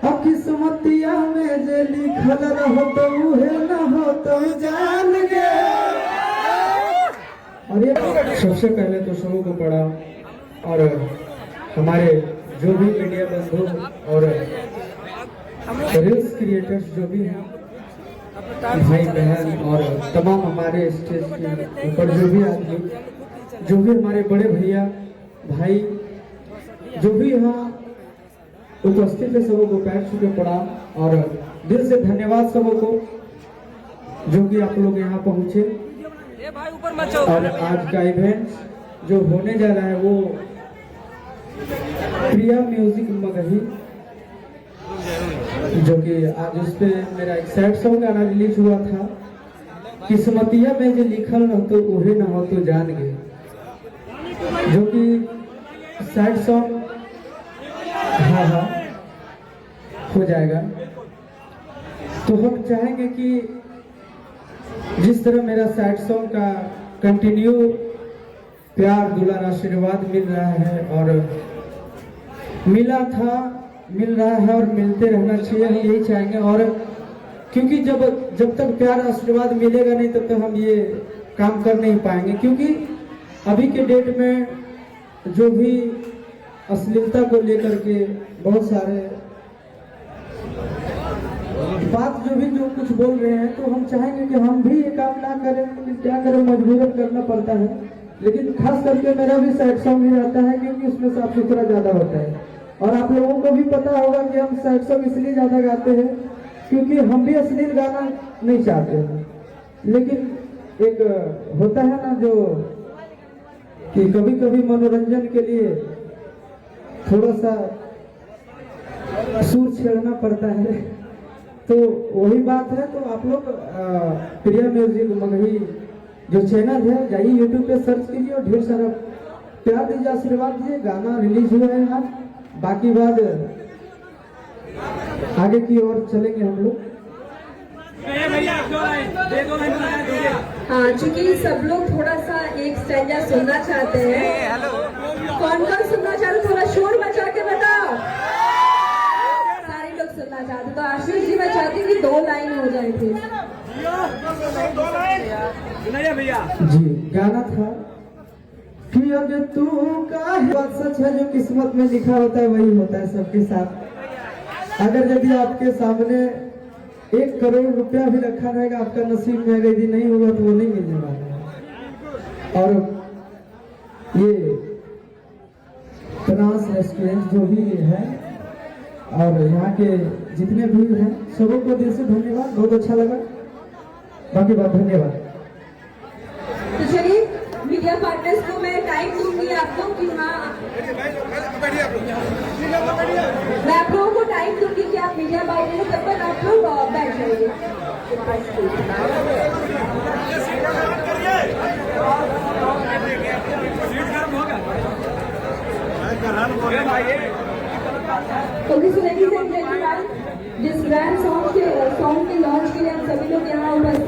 अब किस्मतिया में जे लिखल रहो तो उहे न हो तो जान गे। और ये सबसे पहले तो सबों को पढ़ा और हमारे जो भी मीडिया बंधु और रील्स क्रिएटर्स जो भी हैं, भाई बहन और तमाम हमारे स्टेज के ऊपर जो भी आदमी, जो भी हमारे बड़े भैया भाई जो भी यहाँ उपस्थित है, सबों को पैर छू के प्रणाम और दिल से धन्यवाद सबों को जो कि आप लोग यहाँ पहुँचे। और आज का इवेंट जो होने जा रहा है वो प्रिया म्यूजिक मगही, जो कि आज उस पे मेरा एक सैड सॉन्ग गाना रिलीज हुआ था, किस्मतिया में जो लिखल रह तो उहे ना हो तो जान गए, जो कि सैड सॉन्ग हाँ हो जाएगा। तो हम चाहेंगे कि जिस तरह मेरा सैड सॉन्ग का कंटिन्यू प्यार दुलार आशीर्वाद मिल रहा है और मिला था, मिल रहा है और मिलते रहना चाहिए, हम यही चाहेंगे। और क्योंकि जब तक प्यार आशीर्वाद मिलेगा नहीं तब तक हम ये काम कर नहीं पाएंगे, क्योंकि अभी के डेट में जो भी अश्लीलता को लेकर के बहुत सारे बात जो कुछ बोल रहे हैं, तो हम चाहेंगे कि हम भी ये काम ना करें, लेकिन क्या करें, मजबूरन करना पड़ता है। लेकिन खास करके मेरा भी सैड सॉन्ग ही रहता है क्योंकि उसमें साफ सुथरा ज्यादा होता है। और आप लोगों को भी पता होगा कि हम सैड सॉन्ग इसलिए ज्यादा गाते हैं क्योंकि हम भी अश्लील गाना नहीं चाहते हैं, लेकिन एक होता है ना जो कि कभी कभी मनोरंजन के लिए थोड़ा सा सुर छेड़ना पड़ता है, तो वही बात है। तो आप लोग प्रिया म्यूजिक मगही जो चैनल है जाइए यूट्यूब पे सर्च कीजिए और ढेर सारा प्यार दीजिए, आशीर्वाद दीजिए। गाना रिलीज हुआ है यहाँ, बाकी बात आगे की ओर चलेंगे हम लोग। हाँ, चूंकि सब लोग थोड़ा सा एक स्टैंजा सुनना चाहते हैं, कौन कौन सुनना चाहते, थोड़ा शोर मचा के बताओ। सारे लोग सुनना चाहते, तो आशीष जी मैं चाहती हूँ कि 2 लाइन हो जाए थे। जी गाना था कि अगर तू का बात सच है, जो किस्मत में लिखा होता है वही होता है सबके साथ। अगर यदि आपके सामने 1 करोड़ रुपया भी रखा रहेगा, आपका नसीब में यदि नहीं होगा तो वो नहीं मिलने वाला है। और ये तनास रेस्टोरेंट जो भी है और यहाँ के जितने भी हैं सबों को दिल से धन्यवाद, बहुत अच्छा लगा। बाकी बात धन्यवाद। तो चलिए मीडिया पार्टनर्स को मैं टाइम दूंगी आपको कि हाँ, मैं आप लोगों को टाइम दूंगी कि आप मीडिया पार्टनर तब तक आप लोग बैठ जाइए। Okay, so ladies and gentleman, जिस ग्रैंड सॉन्ग के लॉन्च के लिए हम सभी लोग यहाँ उपस्थित